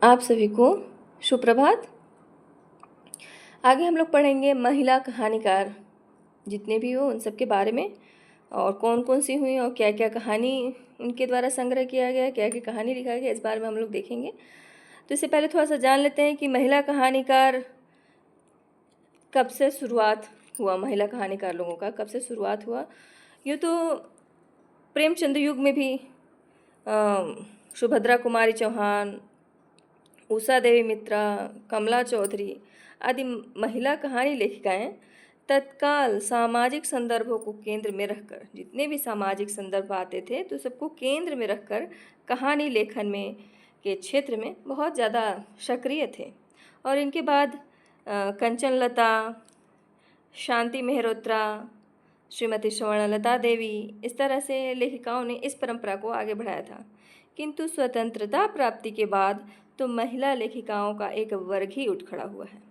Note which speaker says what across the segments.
Speaker 1: आप सभी को सुप्रभात। आगे हम लोग पढ़ेंगे महिला कहानीकार जितने भी हो उन सब के बारे में, और कौन कौन सी हुई और क्या क्या कहानी उनके द्वारा संग्रह किया गया, क्या क्या कहानी लिखा गया, इस बारे में हम लोग देखेंगे। तो इससे पहले थोड़ा सा जान लेते हैं कि महिला कहानीकार कब से शुरुआत हुआ, महिला कहानीकार लोगों का कब से शुरुआत हुआ। यूँ तो प्रेमचंद्र युग में भी सुभद्रा कुमारी चौहान, उषा देवी मित्रा, कमला चौधरी आदि महिला कहानी लेखिकाएं तत्काल सामाजिक संदर्भों को केंद्र में रखकर, जितने भी सामाजिक संदर्भ आते थे तो सबको केंद्र में रखकर कहानी लेखन में के क्षेत्र में बहुत ज़्यादा सक्रिय थे। और इनके बाद कंचन लता, शांति मेहरोत्रा, श्रीमती स्वर्णलता देवी, इस तरह से लेखिकाओं ने इस परंपरा को आगे बढ़ाया था। किंतु स्वतंत्रता प्राप्ति के बाद तो महिला लेखिकाओं का एक वर्ग ही उठ खड़ा हुआ है।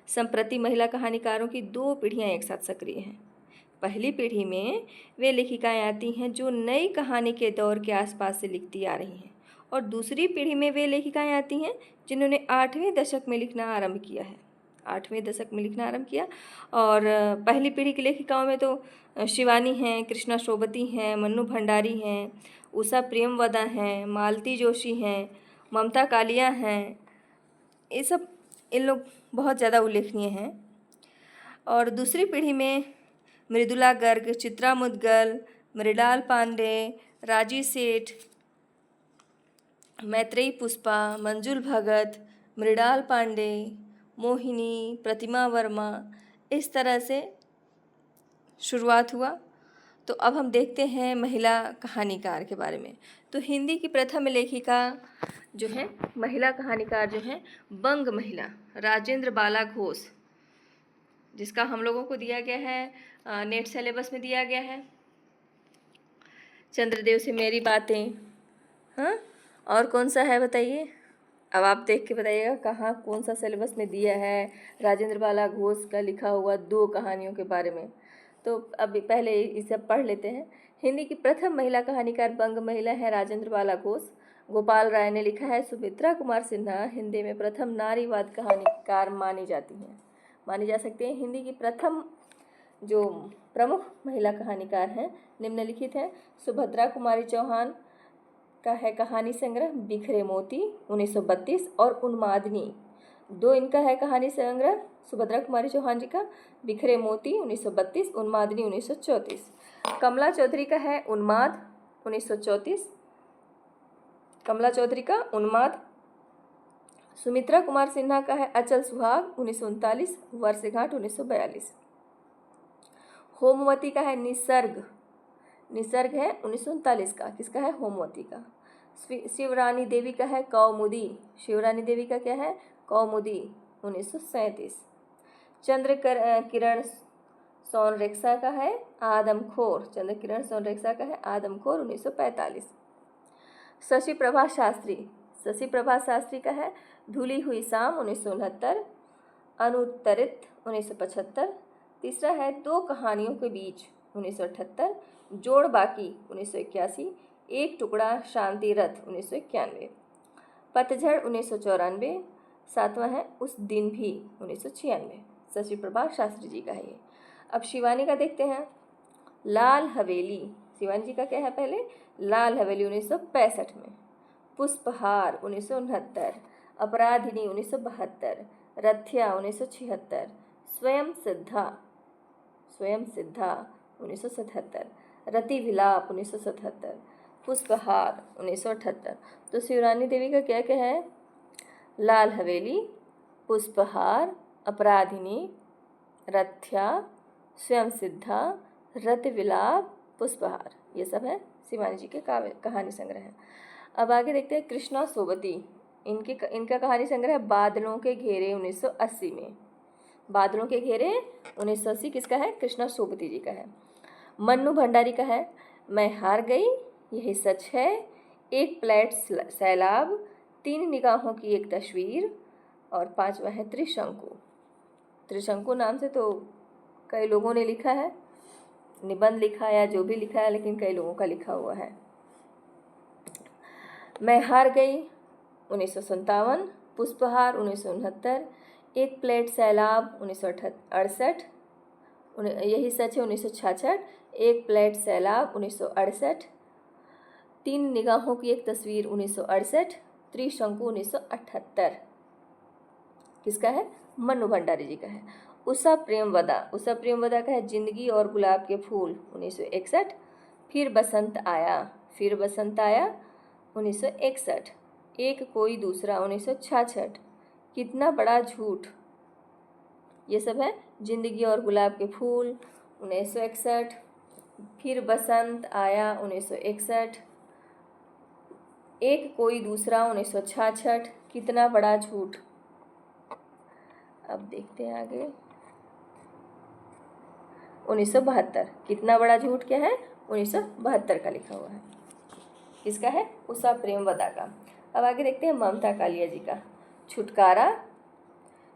Speaker 1: संप्रति महिला कहानीकारों की दो पीढ़ियां एक साथ सक्रिय हैं। पहली पीढ़ी में वे लेखिकाएं आती हैं जो नई कहानी के दौर के आसपास से लिखती आ रही हैं, और दूसरी पीढ़ी में वे लेखिकाएं आती हैं जिन्होंने 8वें दशक में लिखना आरंभ किया है। 8वें दशक में लिखना आरंभ किया। और पहली पीढ़ी की लेखिकाओं में तो शिवानी हैं, कृष्णा शोभती हैं, मन्नू भंडारी हैं, उषा प्रियमवदा हैं, मालती जोशी हैं, ममता कालिया हैं। ये सब इन लोग बहुत ज़्यादा उल्लेखनीय हैं। और दूसरी पीढ़ी में मृदुला गर्ग, चित्रा मुदगल, मृणाल पांडे, राजी सेठ, मैत्रेयी पुष्पा, मंजुल भगत, मृणाल पांडे, मोहिनी, प्रतिमा वर्मा, इस तरह से शुरुआत हुआ। तो अब हम देखते हैं महिला कहानीकार के बारे में। तो हिंदी की प्रथम लेखिका जो है, महिला कहानीकार जो है, बंग महिला राजेंद्र बाला घोष, जिसका हम लोगों को दिया गया है, नेट सिलेबस में दिया गया है, चंद्रदेव से मेरी बातें। हाँ, और कौन सा है बताइए, अब आप देख के बताइएगा कहाँ कौन सा सिलेबस में दिया है राजेंद्र बाला घोष का लिखा हुआ 2 कहानियों के बारे में। तो अभी पहले इसे पढ़ लेते हैं। हिंदी की प्रथम महिला कहानीकार बंग महिला है राजेंद्र बाला घोष। गोपाल राय ने लिखा है। सुमित्रा कुमार सिन्हा हिंदी में प्रथम नारीवाद कहानीकार मानी जा सकती हैं। हिंदी की प्रथम जो प्रमुख महिला कहानीकार हैं निम्नलिखित हैं। सुभद्रा कुमारी चौहान का है कहानी संग्रह बिखरे मोती 1932 और उन्मादनी, 2 इनका है कहानी संग्रह सुभद्रा कुमारी चौहान जी का, बिखरे मोती 1932, उन्मादनी 1934। कमला चौधरी का है उन्माद 1934, कमला चौधरी का उन्माद। सुमित्रा कुमार सिन्हा का है अचल सुहाग 1939, वर्षगांठ 1942। होमवती का है निसर्ग है 1939 का, किसका है, होमवती का। शिवरानी देवी का है कौमुदी, शिवरानी देवी का क्या है, कौमुदी 1937। चंद्र किरण सोनरेखा का है आदमखोर, चंद्र किरण सोनरेखा का है आदमखोर 1945। शशि प्रभा शास्त्री का है धुली हुई शाम 1969, अनुत्तरित 1975। तीसरा है 2 कहानियों के बीच 1978, जोड़ बाकी 1981, एक टुकड़ा शांति रथ 1991, पतझड़ 1994। 7वां है उस दिन भी 1996। शशि प्रभा शास्त्री जी का है ये। अब शिवानी का देखते हैं। लाल हवेली, शिवानी जी का क्या है, पहले लाल हवेली 1965 में, पुष्पहार 1969, अपराधिनी 1972, रथ्या 1976, स्वयं सिद्धा 1977, रति विलाप 1977, पुष्पहार 1978। तो शिवरानी देवी का क्या क्या है, लाल हवेली, पुष्पहार, अपराधिनी, रथ्या, स्वयं सिद्धा, रति विलाप, पुष्पहार, ये सब है शिवानी जी के कहानी संग्रह है। अब आगे देखते हैं कृष्णा सोबती, इनका कहानी संग्रह है बादलों के घेरे 1980 में, बादलों के घेरे 1980 किसका है, कृष्णा सोबती जी का है। मन्नू भंडारी का है मैं हार गई, यही सच है, एक फ्लैट सैलाब, 3 निगाहों की एक तस्वीर, और 5वां है त्रिशंकु नाम से तो कई लोगों ने लिखा है, निबंध लिखा या जो भी लिखा है, लेकिन कई लोगों का लिखा हुआ है। मैं हार गई 1957, पुष्पहार 1969, एक प्लेट सैलाब 1968, यही सच है 1966, एक प्लेट सैलाब 1968, तीन निगाहों की एक तस्वीर 1968, त्रिशंकु 1978। किसका है? मन्नू भंडारी जी का है। उषा प्रेमवदा का है जिंदगी और गुलाब के फूल 1961, फिर बसंत आया 1961, एक कोई दूसरा 1966, कितना बड़ा झूठ, ये सब है जिंदगी और गुलाब के फूल 1961, फिर बसंत आया 1961, एक कोई दूसरा 1966, कितना बड़ा झूठ। अब देखते हैं आगे 1972, कितना बड़ा झूठ क्या है? 1972 का लिखा हुआ है। किसका है? उषा प्रेमवदा का। अब आगे देखते हैं ममता कालिया जी का। छुटकारा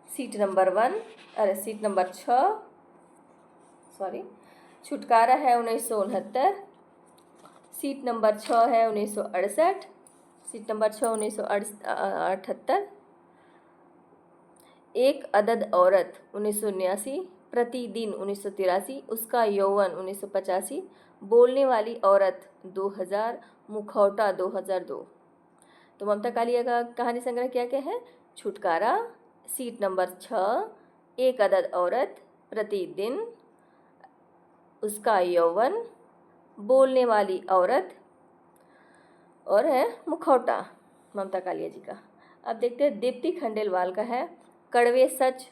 Speaker 1: सीट नंबर 6, छुटकारा है 1969, सीट नंबर 6 है 1968, सीट नंबर 6 1978, एक अदद औरत 1979, प्रतिदिन 1983, उसका यौवन 1985, बोलने वाली औरत 2000, मुखौटा 2002। तो ममता कालिया का कहानी संग्रह क्या क्या है? छुटकारा, सीट नंबर 6, एक अदद औरत, प्रतिदिन, उसका यौवन, बोलने वाली औरत और है मुखौटा ममता कालिया जी का। अब देखते हैं दीप्ति खंडेलवाल का है कड़वे सच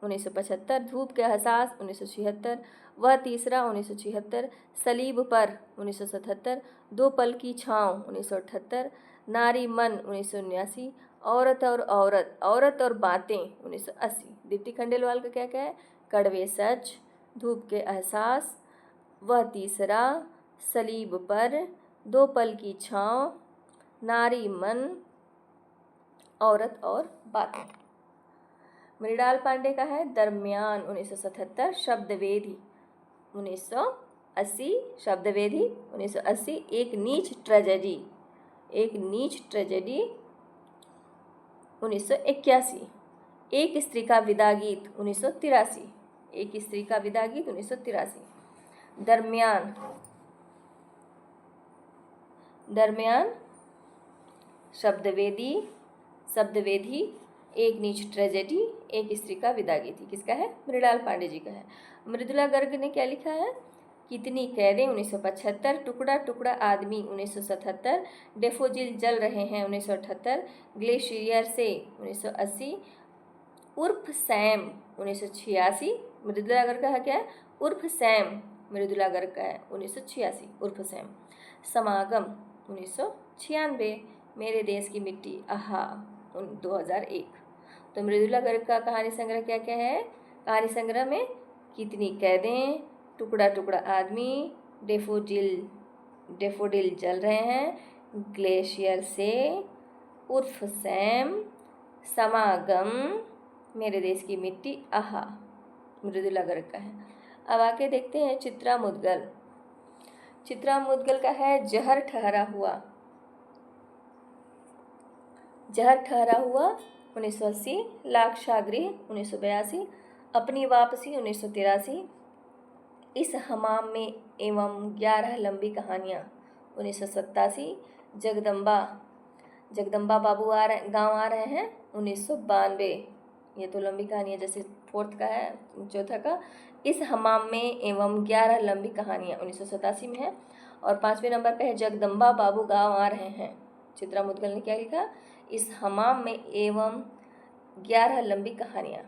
Speaker 1: 1975, धूप के एहसास 1976, वह तीसरा 1976, सलीब पर 1977, दो पल की छाँव 1978, नारी मन 1979, औरत और बातें 1980। दीप्ति खंडेलवाल का क्या क्या है? कड़वे सच, धूप के एहसास, वह तीसरा, सलीब पर, दो पल की छाँव, नारी मन, औरत और बातें। मृणाल पांडे का है दरमियान 1977, शब्दवेदी 1980, शब्दवेदी 1980, एक नीच ट्रेजेडी 1981, एक स्त्री का विदा गीत 1983, एक स्त्री का विदा गीत 1983। दरमियान शब्दवेदी, एक नीच ट्रेजेडी, एक स्त्री का विदा गीत। किसका है? मृणाल पांडे जी का है। मृदुला गर्ग ने क्या लिखा है? कितनी कैदें 1975, टुकड़ा टुकड़ा आदमी 1977, डेफोजिल जल रहे हैं 1978, ग्लेशियर से 1980, उर्फ सैम 1986। मृदुला गर्ग का क्या है? उर्फ सैम, मृदुला गर्ग का है 1986, उर्फ सैम। समागम 1996, मेरे देश की मिट्टी आहा 2001। तो मृदुला गर्ग का कहानी संग्रह क्या क्या है? कहानी संग्रह में कितनी कैदें, टुकड़ा टुकड़ा आदमी, डेफोडिल जल रहे हैं, ग्लेशियर से, उर्फ सैम, समागम, मेरे देश की मिट्टी आहा, मृदुला गर्ग का है। अब आके देखते हैं चित्रा मुदगल का है जहर ठहरा हुआ 1980, लाक्षागृह 1982, अपनी वापसी 1983, इस हमाम में एवं 11 लंबी कहानियाँ 1987, जगदम्बा बाबू गांव आ रहे हैं 1992। ये तो लंबी कहानी है, जैसे फोर्थ का है, चौथा का इस हमाम में एवं 11 लंबी कहानियाँ 1987 में है। और 5वें नंबर पे है जगदम्बा बाबू गांव आ रहे हैं। चित्रा मुदगल ने क्या लिखा? इस हमाम में एवं 11 लंबी कहानियाँ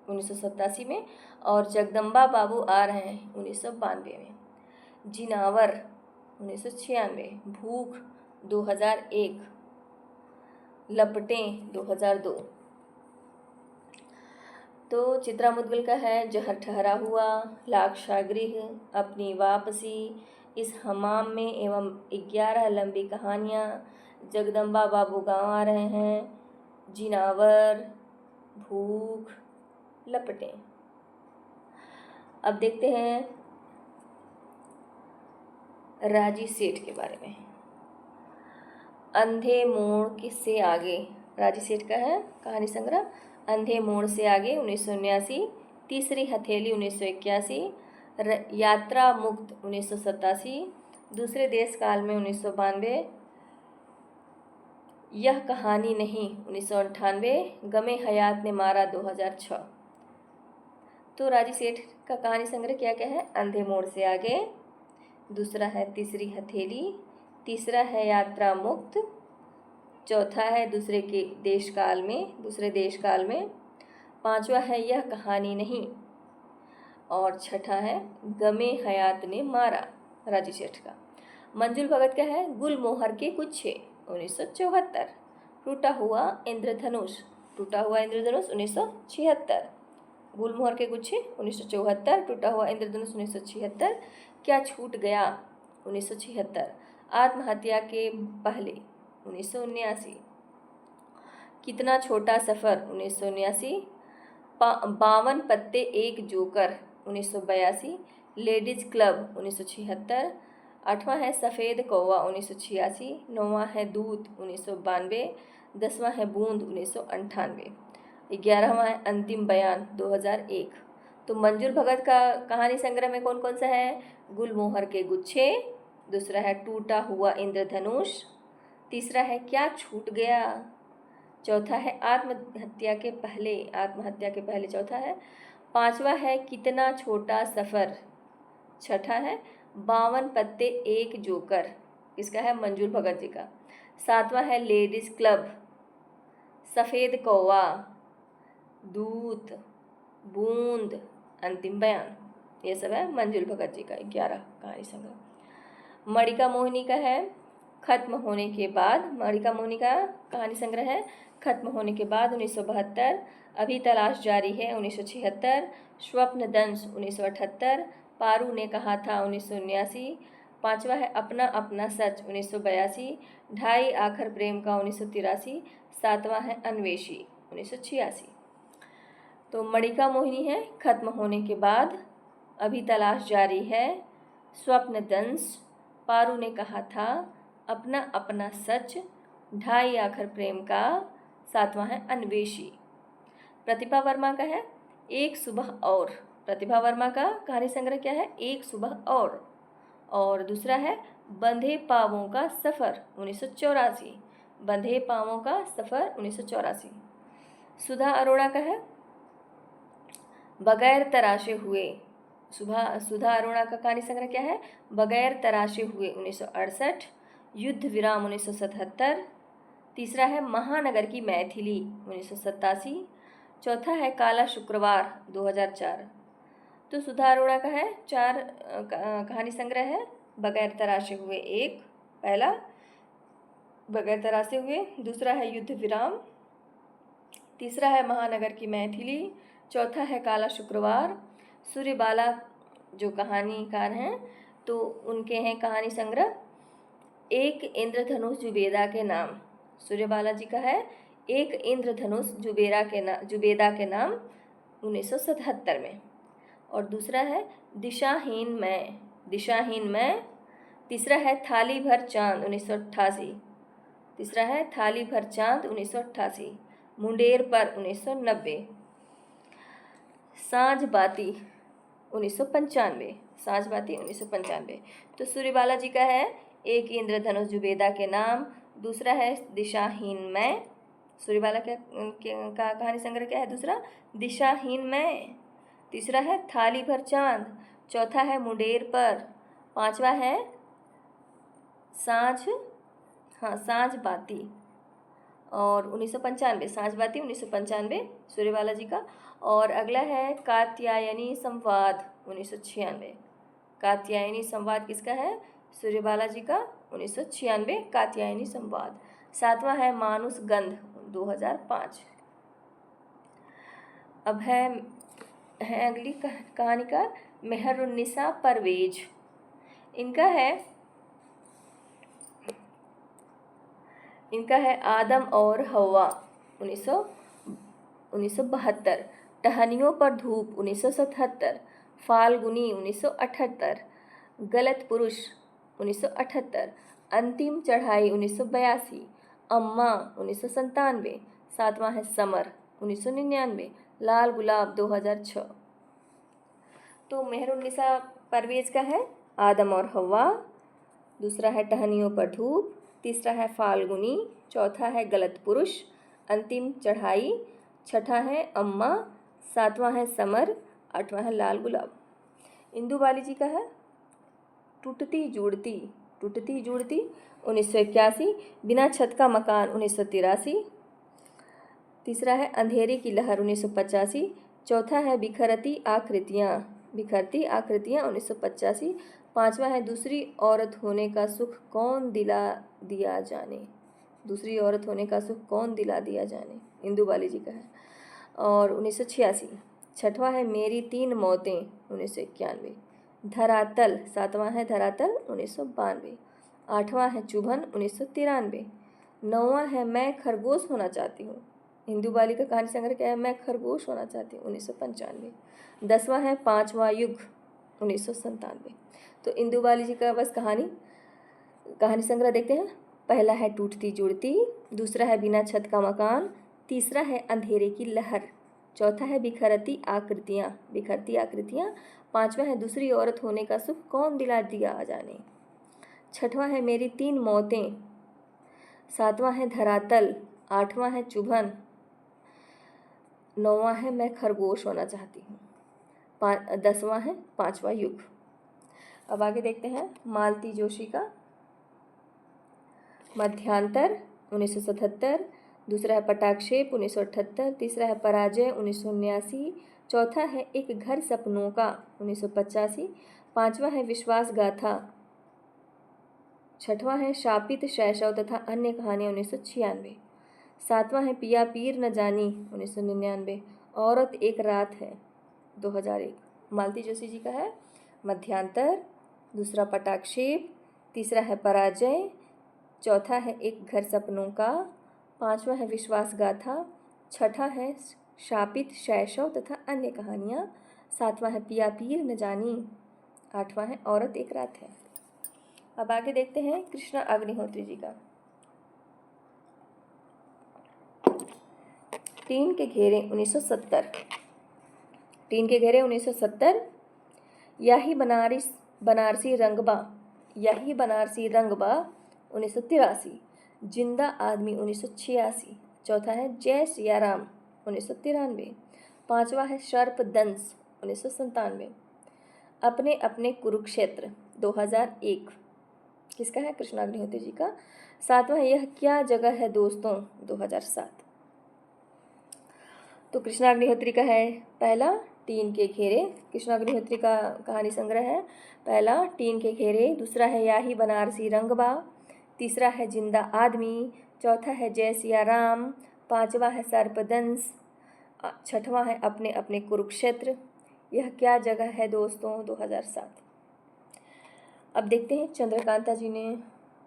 Speaker 1: 1987 में, और जगदम्बा बाबू आ रहे हैं 1992 में। जिनावर 1996, भूख 2001, लपटें 2002। तो चित्रा मुदगल का है जहर ठहरा हुआ, लाक्षागृह, अपनी वापसी, इस हमाम में एवं 11 लंबी कहानियाँ, जगदम्बा बाबू गाँव आ रहे हैं, जिनावर, भूख, लपटें। अब देखते हैं राजी सेठ के बारे में। अंधे मोड़ किससे आगे, राजी सेठ का है कहानी संग्रह। अंधे मोड़ से आगे 1979, तीसरी हथेली 1981, यात्रा मुक्त 1987, दूसरे देश काल में 1992, यह कहानी नहीं 1998, गमे हयात ने मारा 2006। तो राजी सेठ का कहानी संग्रह क्या क्या है, अंधे मोड़ से आगे, दूसरा है तीसरी हथेली, तीसरा है यात्रा मुक्त, चौथा है दूसरे देश काल में, पांचवा है यह कहानी नहीं, और छठा है गमे हयात ने मारा, राजी सेठ का। मंजुल भगत का है गुलमोहर के गुच्छे 1974, टूटा हुआ इंद्रधनुष 1976, गुलमोहर के गुच्छे 1974, टूटा हुआ इंद्रधनुष 1976, क्या छूट गया 1976, आत्महत्या के पहले 1979, कितना छोटा सफ़र 1979, 52 पत्ते एक जोकर 1982, लेडीज क्लब 1976, 8वां है सफ़ेद कौवा 1986, 9वां है दूत 1992, 10वां है बूंद 1998, 11वां है अंतिम बयान 2001। तो मंजुल भगत का कहानी संग्रह में कौन कौन सा है, गुलमोहर के गुच्छे, दूसरा है टूटा हुआ इंद्रधनुष, तीसरा है क्या छूट गया, चौथा है आत्महत्या के पहले चौथा है, पांचवा है कितना छोटा सफ़र, छठा है 52 पत्ते एक जोकर, इसका है मंजुल भगत जी का, सातवां है लेडीज क्लब, सफ़ेद कौवा, दूत, बूंद, अंतिम बयान, ये सब है मंजुल भगत जी का 11 कहानी संग्रह। मणिका मोहिनी का है खत्म होने के बाद, मणिका मोहिनी का कहानी संग्रह है खत्म होने के बाद 1972, अभी तलाश जारी है 1976, स्वप्न दंश 1978, पारू ने कहा था 1979, पांचवा है अपना अपना सच 1982, ढाई आखर प्रेम का 1983, सातवां है अन्वेषी 1986। तो मणिका मोहिनी है खत्म होने के बाद, अभी तलाश जारी है, स्वप्न दंश, पारू ने कहा था, अपना अपना सच, ढाई आखर प्रेम का, सातवां है अन्वेषी। प्रतिभा वर्मा का है एक सुबह और, प्रतिभा वर्मा का कहानी संग्रह क्या है, एक सुबह और दूसरा है बंधे पाँवों का सफ़र 1984, बंधे पाँवों का सफ़र 1984। सुधा अरोड़ा का है बगैर तराशे हुए, सुधा अरोड़ा का कहानी संग्रह क्या है, बगैर तराशे हुए 1968, युद्ध विराम 1977, तीसरा है महानगर की मैथिली 1987, चौथा है काला शुक्रवार 2004। तो सुधा अरोड़ा का है 4 कहानी संग्रह है, बगैर तराशे हुए एक पहला, बगैर तराशे हुए, दूसरा है युद्ध विराम, तीसरा है महानगर की मैथिली, चौथा है काला शुक्रवार। सूर्यबाला जो कहानीकार हैं तो उनके हैं कहानी संग्रह एक इंद्रधनुष जुबेदा के नाम, सूर्यबाला जी का है एक इंद्रधनुष जुबेदा के नाम 1977 में, और दूसरा है दिशाहीन मैं, तीसरा है थाली भर चांद 1988, तीसरा है थाली भर चांद 1988, मुंडेर पर 1990, सांझ बाती 1995। तो सूर्यबाला जी का है एक इंद्रधनुष जुबेदा के नाम, दूसरा है दिशाहीन मैं, सूर्यबाला का कहानी संग्रह क्या है, दूसरा दिशाहीन मैं, तीसरा है थाली भर चांद, चौथा है मुंडेर पर, पांचवा है सांझ बाती, और 1995 सांझ बाती 1995 सूर्यबाला जी का। और अगला है कात्यायनी संवाद 1996, कात्यायनी संवाद किसका है, सूर्यबाला जी का 1996 कात्यायनी संवाद। सातवां है मानुष गंध 2005। अब है अगली कहानीकार मेहरुन्निसा परवेज, इनका है आदम और हवा 1972, टहनियों पर धूप 1977, फाल्गुनी 1978, गलत पुरुष 1978, अंतिम चढ़ाई 1982, अम्मा 1997, सातवां है समर 1999, लाल गुलाब 2006। तो मेहरुन्निसा परवेज का है आदम और हवा, दूसरा है टहनियों पर धूप, तीसरा है फाल्गुनी, चौथा है गलत पुरुष, अंतिम चढ़ाई, छठा है अम्मा, सातवां है समर, आठवां है लाल गुलाब। इंदु बाली जी का है टूटती जुड़ती, टूटती जुड़ती 1981, बिना छत का मकान 1983, तीसरा है अंधेरे की लहर 1985, चौथा है बिखरती आकृतियाँ, बिखरती आकृतियाँ 1985, पांचवा है दूसरी औरत होने का सुख कौन दिला दिया जाने, दूसरी औरत होने का सुख कौन दिला दिया जाने, इंदु बाली जी का है। और 1986, छठवां है मेरी तीन मौतें 1991, धरातल, सातवां है धरातल 1992, आठवां है चुभन 1993, नौवां है मैं खरगोश होना चाहती हूँ, इंदु बाली का कहानी संग्रह क्या है, मैं खरगोश होना चाहती हूँ 1995, दसवां है पांचवा युग 1997। तो इंदु बाली जी का बस कहानी संग्रह देखते हैं। पहला है टूटती जुड़ती, दूसरा है बिना छत का मकान, तीसरा है अंधेरे की लहर, चौथा है बिखरती आकृतियाँ, पांचवा है दूसरी औरत होने का सुख कौन दिला दिया जाने, छठवां है मेरी तीन मौतें, सातवां है धरातल, आठवां है चुभन, नौवां है मैं खरगोश होना चाहती हूँ, दसवां है पांचवा युग। अब आगे देखते हैं मालती जोशी का मध्यांतर 1977, दूसरा है पटाक्षेप 1978, तीसरा है पराजय 1979, चौथा है एक घर सपनों का 1985, पांचवा है विश्वास गाथा, छठवां है शापित शैशव तथा अन्य कहानियाँ 1996, सातवां है पिया पीर न जानी 1999, औरत एक रात है 2001। मालती जोशी जी का है मध्यांतर, दूसरा पटाक्षेप, तीसरा है पराजय, चौथा है एक घर सपनों का, पांचवा है विश्वास गाथा, छठा है शापित शैशव तथा अन्य कहानियाँ, सातवां है पिया पीर न जानी, आठवां है औरत एक रात है। अब आगे देखते हैं कृष्णा अग्निहोत्री जी का टीन के घेरे 1970, टीन के घेरे 1970, यही बनारसी रंगबा, यही बनारसी रंगबा 1983, जिंदा आदमी 1986, चौथा है जय सिया राम 1993, पांचवा है सर्पदंश 1997, अपने अपने कुरुक्षेत्र 2001, किसका है, कृष्णा अग्निहोत्री जी का, सातवां है यह क्या जगह है दोस्तों 2007। तो कृष्णा अग्निहोत्री का है पहला टीन के घेरे, कृष्णा अग्निहोत्री का कहानी संग्रह है पहला टीन के घेरे, दूसरा है याही बनारसी रंगबा, तीसरा है जिंदा आदमी, चौथा है जय सिया राम, पांचवा है सर्पदंश, छठवां है अपने अपने कुरुक्षेत्र, यह क्या जगह है दोस्तों 2007। अब देखते हैं चंद्रकांता जी ने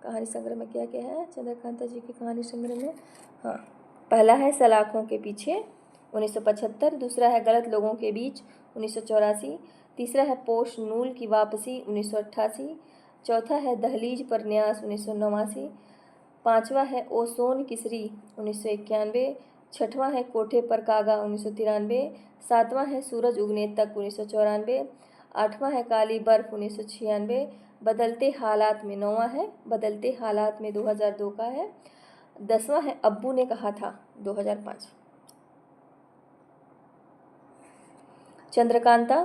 Speaker 1: कहानी संग्रह में क्या क्या है। चंद्रकांता जी की कहानी संग्रह में हाँ, पहला है सलाखों के पीछे 1975, दूसरा है गलत लोगों के बीच 1984, तीसरा है पोष नूल की वापसी 1988, चौथा है दहलीज पर न्यास 1989, पांचवा है ओसोन किसरी 1991, छठवां है कोठे पर कागा 1993, सातवां है सूरज उगने तक 1994, आठवां है काली बर्फ 1996, बदलते हालात में, नौवां है बदलते हालात में 2002 का है, दसवां है अब्बू ने कहा था 2005। चंद्रकांता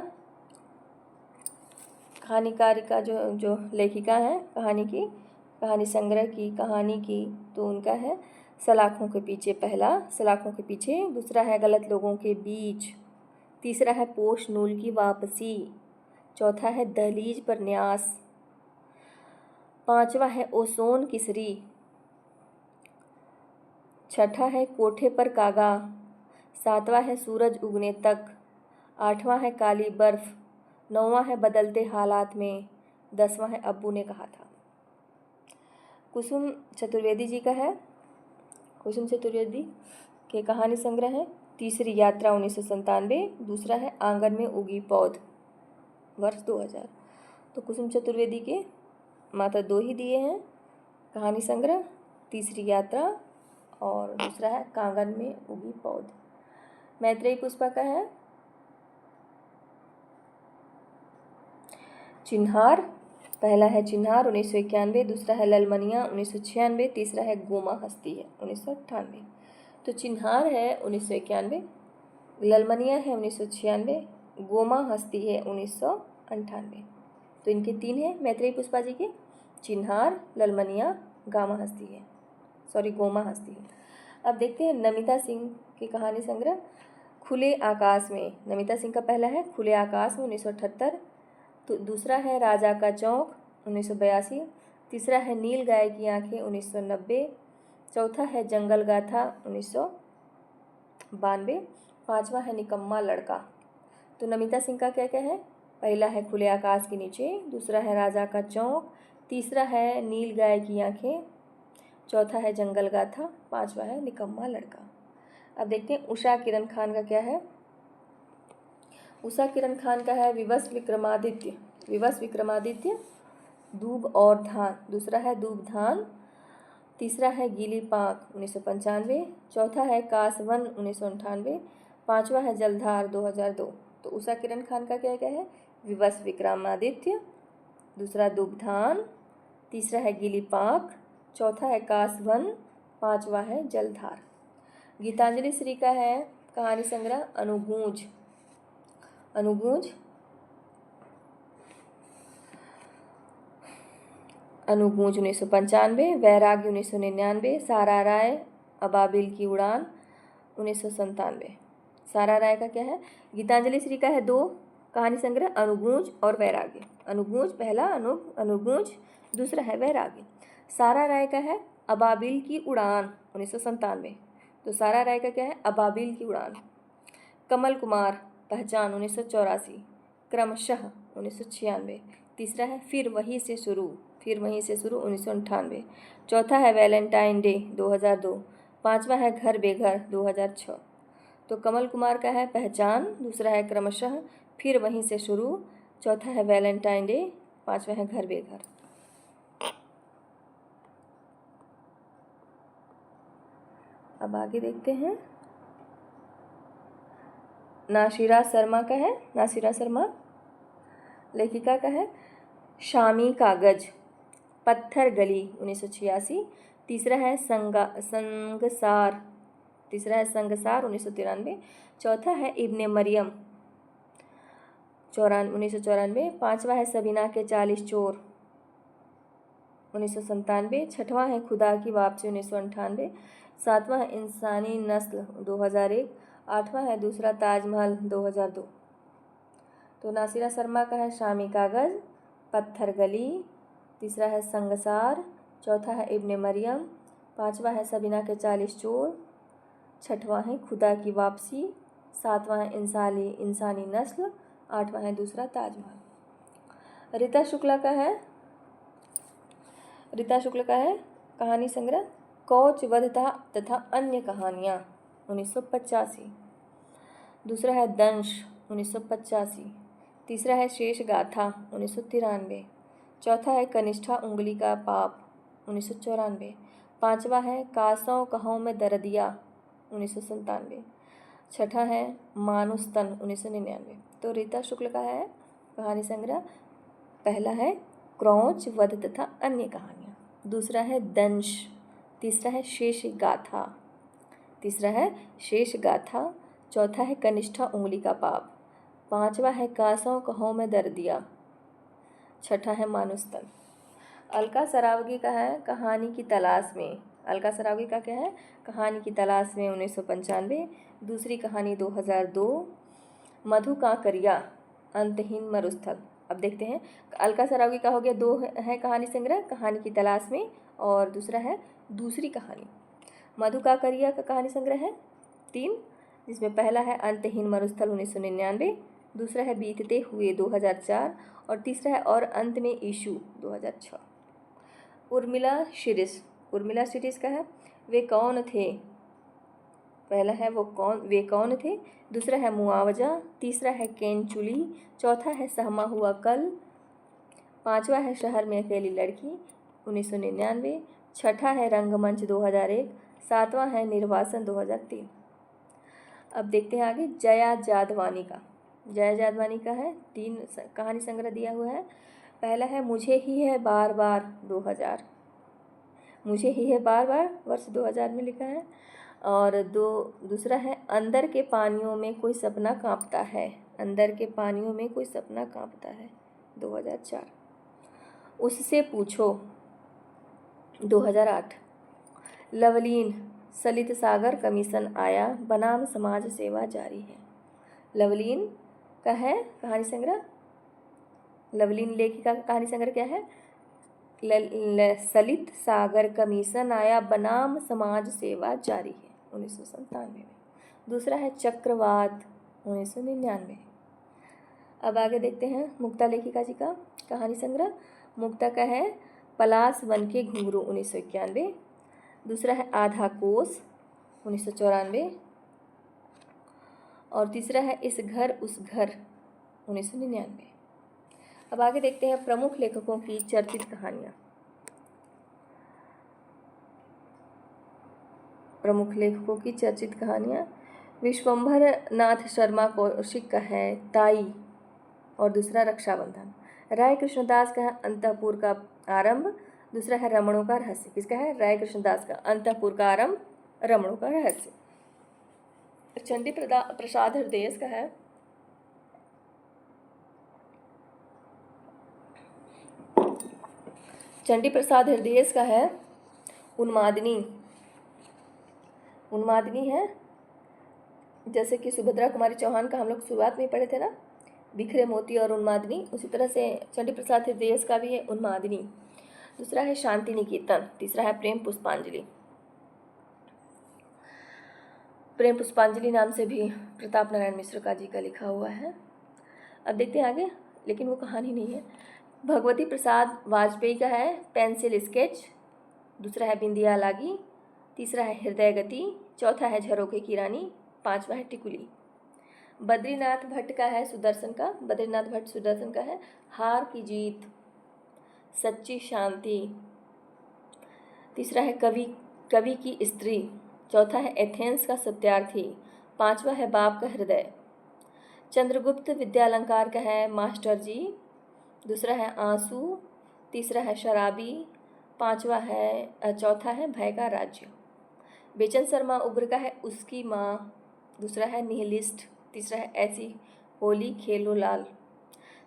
Speaker 1: कहानीकारिका जो लेखिका है कहानी संग्रह की कहानी की, तो उनका है सलाखों के पीछे, पहला सलाखों के पीछे, दूसरा है गलत लोगों के बीच, तीसरा है पोष नूल की वापसी, चौथा है दहलीज पर न्यास, पांचवा है ओसोन किसरी, छठा है कोठे पर कागा, सातवां है सूरज उगने तक, आठवां है काली बर्फ, नौवां है बदलते हालात में, दसवां है अब्बू ने कहा था। कुसुम चतुर्वेदी जी का है, कुसुम चतुर्वेदी के कहानी संग्रह है तीसरी यात्रा 1997, दूसरा है आंगन में उगी पौध वर्ष 2000। तो कुसुम चतुर्वेदी के मात्र 2 ही दिए हैं, कहानी संग्रह, तीसरी यात्रा और दूसरा है कांगन में उगी पौध। मैत्रेयी पुष्पा का है चिन्हार, पहला है चिन्हार 1991, दूसरा है ललमनिया 1996, तीसरा है गोमा हस्ती है 1998। तो चिन्हार है 1991, ललमनिया है 1996, गोमा हस्ती है 1998। तो इनके तीन हैं मैत्रेयी पुष्पा जी के, चिन्हार, ललमनिया, गोमा हस्ती है। अब देखते हैं नमिता सिंह की कहानी संग्रह खुले आकाश में। नमिता सिंह का पहला है खुले आकाश में 1978, तो दूसरा है राजा का चौक 1982, तीसरा है नील गाय की आंखें 1990, चौथा है जंगल गाथा 1992, पांचवा है निकम्मा लड़का। तो नमिता सिंह का क्या क्या है, पहला है खुले आकाश के नीचे, दूसरा है राजा का चौक, तीसरा है नील गाय की आंखें, चौथा है जंगल गाथा, पांचवा है निकम्मा लड़का। अब देखते हैं उषा किरण खान का क्या है। उषा किरण खान का है विवश विक्रमादित्य, दूब और धान, दूसरा है दूब धान, तीसरा है गीली पाक 1995, चौथा है कासवन 1998, पांचवा है जलधार 2002। तो उषा किरण खान का क्या क्या है, विवश विक्रमादित्य, दूसरा दूब धान, तीसरा है गीली पाक, चौथा है कासवन, पांचवा है जलधार। गीतांजलि श्री का है कहानी संग्रह अनुगूंज 1995, वैराग्य 1999, सारा राय अबाबिल की उड़ान 1997। सारा राय का क्या है, गीतांजलि श्री का है दो कहानी संग्रह अनुगूंज और वैराग्य। अनुगूंज पहला, अनुगूंज दूसरा है वैराग्य। सारा राय का है अबाबिल की उड़ान 1997। तो सारा राय का क्या है, अबाबिल की उड़ान। कमल कुमार पहचान 1984, क्रमशः 1996, तीसरा है फिर वहीं से शुरू 1998, चौथा है वैलेंटाइन डे 2002, पांचवा है घर बेघर 2006। तो कमल कुमार का है पहचान, दूसरा है क्रमशः, फिर वहीं से शुरू, चौथा है वैलेंटाइन डे, पांचवा है घर बेघर। अब आगे देखते हैं नासिरा शर्मा का है। नासिरा शर्मा लेखिका का है शामी कागज, पत्थर गली 1986, तीसरा है संगसार 1993, चौथा है इब्ने मरियम 1994, पांचवा है सबीना के 40 चोर 1997, छठवां है खुदा की वापसी 1998, सातवां है इंसानी नस्ल 2001, आठवां है दूसरा ताजमहल 2002। तो नासिरा शर्मा का है शामी कागज, पत्थर गली, तीसरा है संगसार, चौथा है इब्ने मरियम, पांचवा है सबीना के 40 चोर, छठवां है खुदा की वापसी, सातवां है इंसानी नस्ल, आठवां है दूसरा ताजमहल। रीता शुक्ला का है कहानी संग्रह कौच वध तथा अन्य कहानियाँ 1985, दूसरा है दंश 1985, तीसरा है शेष गाथा 1993, चौथा है कनिष्ठा उंगली का पाप 1994, पांचवा है कासों कहों में दर्दिया 1997, छठा है मानुस्तन 1999। तो रीता शुक्ल का है कहानी संग्रह, पहला है क्रौच वध तथा अन्य कहानियाँ, दूसरा है दंश, तीसरा है शेष गाथा, चौथा है कनिष्ठा उंगली का पाप, पांचवा है कासों कहों में दर्दिया, छठा है मानुस्तन। अलका सरावगी का है कहानी की तलाश में। अलका सरावगी का क्या है, कहानी की तलाश में 1995, दूसरी कहानी 2002, मधु कांकरिया अंतहीन मरुस्थल। अब देखते हैं अलका सरावगी का हो गया दो है कहानी संग्रह, कहानी की तलाश में, और दूसरा है दूसरी कहानी। मधु कांकरिया का कहानी संग्रह है 3, जिसमें पहला है अंतहीन मरुस्थल 1999, दूसरा है बीतते हुए 2004, और तीसरा है और अंत में ईशु 2006। उर्मिला शिरीष का है वे कौन थे, पहला है वे कौन थे, दूसरा है मुआवजा, तीसरा है केंचुली, चौथा है सहमा हुआ कल, पांचवा है शहर में अकेली लड़की 1999, छठा है रंगमंच 2001, सातवां है निर्वासन 2003। अब देखते हैं आगे जया जादवानी का। जया जादवानी का है 3 कहानी संग्रह दिया हुआ है। पहला है मुझे ही है बार बार 2000, मुझे ही है बार बार वर्ष 2000 में लिखा है। और दूसरा है अंदर के पानियों में कोई सपना कांपता है, अंदर के पानियों में कोई सपना कांपता है 2004। उससे पूछो 2008। लवलीन सलित सागर कमीशन आया बनाम समाज सेवा जारी है। लवलीन का है कहानी संग्रह, लवलीन लेखिका का कहानी संग्रह क्या है? सलित सागर कमीशन आया बनाम समाज सेवा जारी है 1997 में। दूसरा है चक्रवात 1999। अब आगे देखते हैं मुक्ता लेखिका जी का कहानी संग्रह। मुक्ता का है पलाश वन के घुंघरू 1991। दूसरा है आधा कोस 1994। और तीसरा है इस घर उस घर 1999। अब आगे देखते हैं प्रमुख लेखकों की चर्चित कहानियाँ। प्रमुख लेखकों की चर्चित कहानियाँ। विश्वंभर नाथ शर्मा कौशिक का है ताई और दूसरा रक्षाबंधन। राय कृष्णदास का है अंतःपुर का आरंभ। दूसरा है रमणों का रहस्य। किसका है? राय कृष्णदास का अंतःपुर का आरंभ, रमणों का रहस्य। चंडी प्रसाद हृदयेश का है चंडी प्रसाद हृदयेश का है उन्मादिनी। उन्मादिनी है जैसे कि सुभद्रा कुमारी चौहान का हम लोग शुरुआत में पढ़े थे ना, बिखरे मोती और उन्मादिनी, उसी तरह से चंडी प्रसाद हृदयेश का भी है उन्मादिनी। दूसरा है शांति निकेतन। तीसरा है प्रेम पुष्पांजलि। प्रेम पुष्पांजलि नाम से भी प्रताप नारायण मिश्र का जी का लिखा हुआ है। अब देखते हैं आगे, लेकिन वो कहानी नहीं है। भगवती प्रसाद वाजपेयी का है पेंसिल स्केच। दूसरा है बिंदिया लागी। तीसरा है हृदय गति। चौथा है झरोखे की रानी। पांचवा है टिकुली। बद्रीनाथ भट्ट का है सुदर्शन का। बद्रीनाथ भट्ट सुदर्शन का है हार की जीत, सच्ची शांति। तीसरा है कवि की स्त्री। चौथा है एथेंस का सत्यार्थी। पांचवा है बाप का हृदय। चंद्रगुप्त विद्यालंकार का है मास्टर जी। दूसरा है आंसू। तीसरा है शराबी। चौथा है भय का राज्य। बेचन शर्मा उग्र का है उसकी माँ। दूसरा है निहिलिस्ट। तीसरा है ऐसी होली खेलो लाल।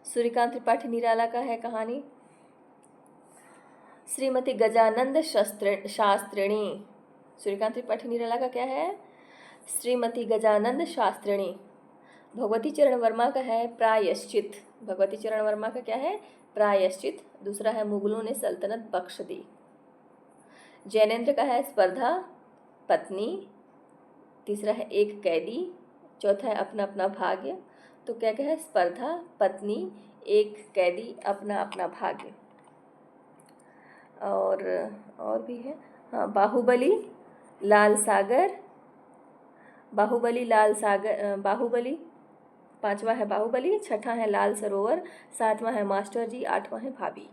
Speaker 1: सूर्यकांत त्रिपाठी निराला का है कहानी श्रीमती गजानंद शास्त्रिणी। सूर्यकांत त्रिपाठी निराला का क्या है? श्रीमती गजानंद शास्त्रिणी। भगवती चरण वर्मा का है प्रायश्चित। भगवती चरण वर्मा का क्या है? प्रायश्चित। दूसरा है मुगलों ने सल्तनत बख्श दी। जैनेन्द्र का है स्पर्धा पत्नी। तीसरा है एक कैदी। चौथा है अपना अपना भाग्य। तो क्या क्या है? स्पर्धा पत्नी, एक कैदी, अपना अपना भाग्य। और भी है हाँ, बाहुबली लाल सागर। बाहुबली। पांचवा है बाहुबली। छठा है लाल सरोवर। सातवां है मास्टर जी। आठवां है भाभी।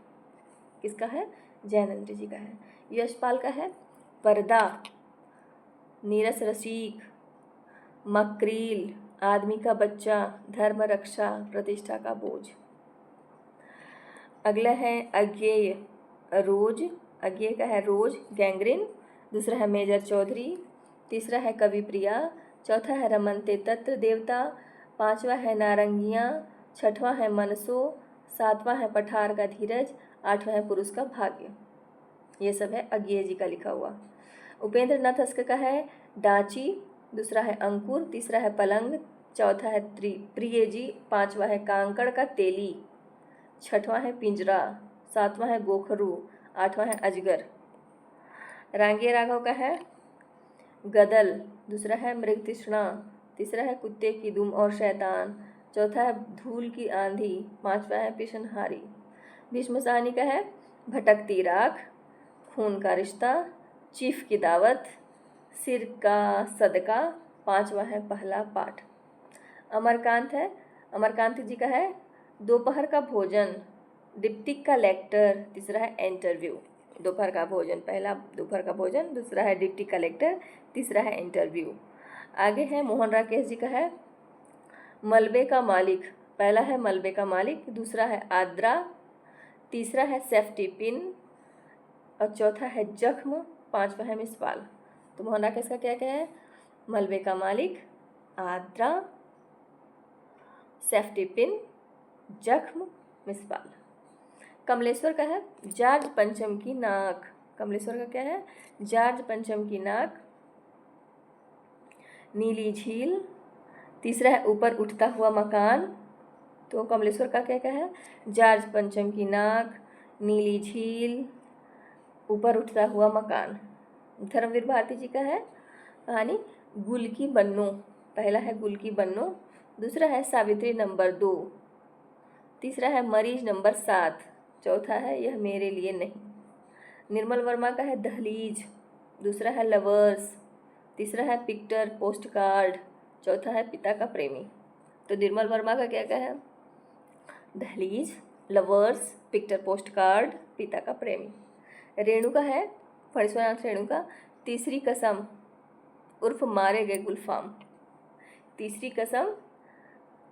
Speaker 1: किसका है? जैनेन्द्र जी का है। यशपाल का है पर्दा, नीरस रसिक, मकरील, आदमी का बच्चा, धर्म रक्षा, प्रतिष्ठा का बोझ। अगला है अज्ञेय रोज। अज्ञेय का है रोज गैंग्रीन। दूसरा है मेजर चौधरी। तीसरा है कवि प्रिया। चौथा है रमनते तत्व देवता। पांचवा है नारंगियाँ। छठवां है मनसो। सातवां है पठार का धीरज। आठवां है पुरुष का भाग्य। ये सब है अज्ञेय जी का लिखा हुआ। उपेंद्र नाथ अस्कर का है डांची। दूसरा है अंकुर। तीसरा है पलंग। चौथा है प्रिय जी। पांचवा है कांकड़ का तेली। छठवां है पिंजरा। सातवां है गोखरू। आठवां है अजगर। रांगिया राघव का है गदल। दूसरा है मृगतृष्णा। तीसरा है कुत्ते की दुम और शैतान। चौथा है धूल की आंधी। पांचवा है पिशनहारी। भीष्म साहनी का है भटकती राख, खून का रिश्ता, चीफ की दावत, सिर का सदका। पांचवा है पहला पाठ। अमरकांत जी का है दोपहर का भोजन, डिप्टिक का लेक्टर। तीसरा है इंटरव्यू। दोपहर का भोजन, पहला दोपहर का भोजन, दूसरा है डिप्टी कलेक्टर, तीसरा है इंटरव्यू। आगे है मोहन राकेश जी का है मलबे का मालिक, पहला है मलबे का मालिक, दूसरा है आद्रा, तीसरा है सेफ्टी पिन और चौथा है जख्म, पांचवा है मिसवाल। तो मोहन राकेश का क्या क्या है? मलबे का मालिक, आद्रा, सेफ्टी पिन, जख्म, मिसवाल। कमलेश्वर का है जॉर्ज पंचम की नाक, कमलेश्वर का क्या है? जॉर्ज पंचम की नाक, नीली झील, तीसरा है ऊपर उठता हुआ मकान। तो कमलेश्वर का क्या क्या है? जॉर्ज पंचम की नाक, नीली झील, ऊपर उठता हुआ मकान। धर्मवीर भारती जी का है कहानी गुल की बन्नो, पहला है गुल की बन्नो, दूसरा है सावित्री नंबर 2, तीसरा है मरीज नंबर 7, चौथा है यह मेरे लिए नहीं। निर्मल वर्मा का है दहलीज, दूसरा है लवर्स, तीसरा है पिक्टर पोस्ट कार्ड, चौथा है पिता का प्रेमी। तो निर्मल वर्मा का क्या क्या है? दहलीज, लवर्स, पिक्टर पोस्ट कार्ड, पिता का प्रेमी। रेणु का है फणीश्वरनाथ रेणु का तीसरी कसम उर्फ मारे गए गुलफाम, तीसरी कसम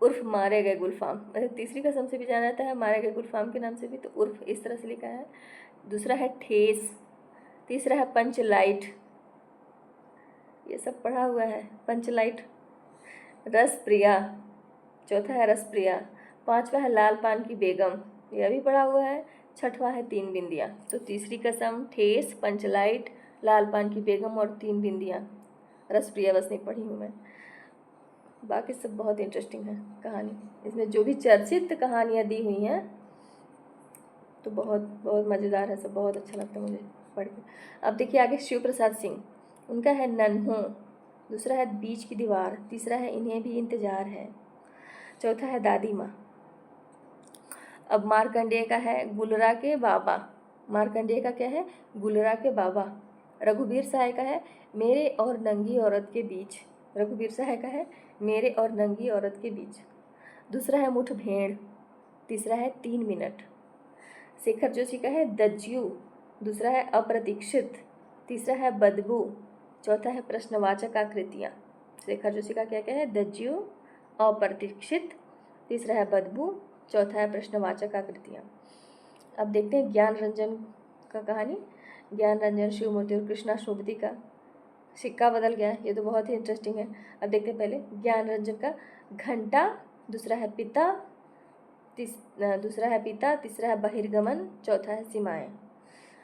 Speaker 1: उर्फ मारे गए गुलफाम, मतलब तीसरी कसम से भी जाना जाता है, मारे गए गुलफाम के नाम से भी, तो उर्फ इस तरह से लिखा है। दूसरा है ठेस, तीसरा है पंचलाइट, ये सब पढ़ा हुआ है, पंचलाइट। रस प्रिया, चौथा है रस प्रिया, पांचवा है लाल पान की बेगम, यह भी पढ़ा हुआ है, छठवां है तीन बिंदियाँ। तो तीसरी कसम, ठेस, पंचलाइट, लाल पान की बेगम और तीन बिंदियाँ। रस प्रिया बस नहीं पढ़ी हूँ मैं, बाकी सब बहुत इंटरेस्टिंग है कहानी। इसमें जो भी चर्चित कहानियाँ दी हुई हैं तो बहुत बहुत मज़ेदार है, सब बहुत अच्छा लगता है मुझे पढ़ के। अब देखिए आगे शिव प्रसाद सिंह, उनका है नन्हों, दूसरा है बीच की दीवार, तीसरा है इन्हें भी इंतजार है, चौथा है दादी माँ। अब मार्कंडेय का है गुलरा के बाबा, मार्कंडेय का क्या है? गुलरा के बाबा। रघुवीर सहाय का है मेरे और नंगी औरत के बीच, रघुवीर सहाय का है मेरे और नंगी औरत के बीच। दूसरा है मुठभेड़, तीसरा है 3 मिनट। शेखर जोशी का है दज्यू, दूसरा है अप्रतीक्षित, तीसरा है बदबू, चौथा है प्रश्नवाचक आकृतियाँ। शेखर जोशी का क्या क्या है? दज्यू, अप्रतीक्षित, तीसरा है बदबू, चौथा है प्रश्नवाचक आकृतियाँ। अब देखते हैं ज्ञान रंजन का कहानी, ज्ञान रंजन, शिवमूर्ति और कृष्णा शोभती का सिक्का बदल गया, ये तो बहुत ही इंटरेस्टिंग है। अब देखते हैं पहले ज्ञान रंजन का घंटा, दूसरा है पिता, तीसरा है बहिर्गमन, चौथा है सीमाएं।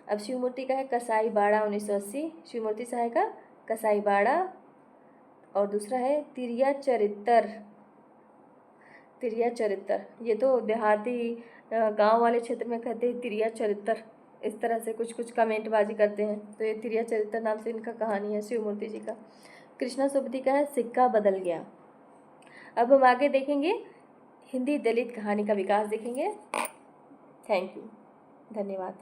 Speaker 1: अब शिवमूर्ति का है कसाई बाड़ा 1980, शिवमूर्ति सहाय का कसाई बाड़ा, और दूसरा है तिरिया चरित्र, ये तो देहाती गांव वाले क्षेत्र में कहते हैं तिरिया चरित्र, इस तरह से कुछ कुछ कमेंटबाजी करते हैं, तो ये तिरिया चरित्र नाम से इनका कहानी है शिवमूर्ति जी का। कृष्णा सुब्बती का है सिक्का बदल गया। अब हम आगे देखेंगे हिंदी दलित कहानी का विकास देखेंगे। थैंक यू, धन्यवाद।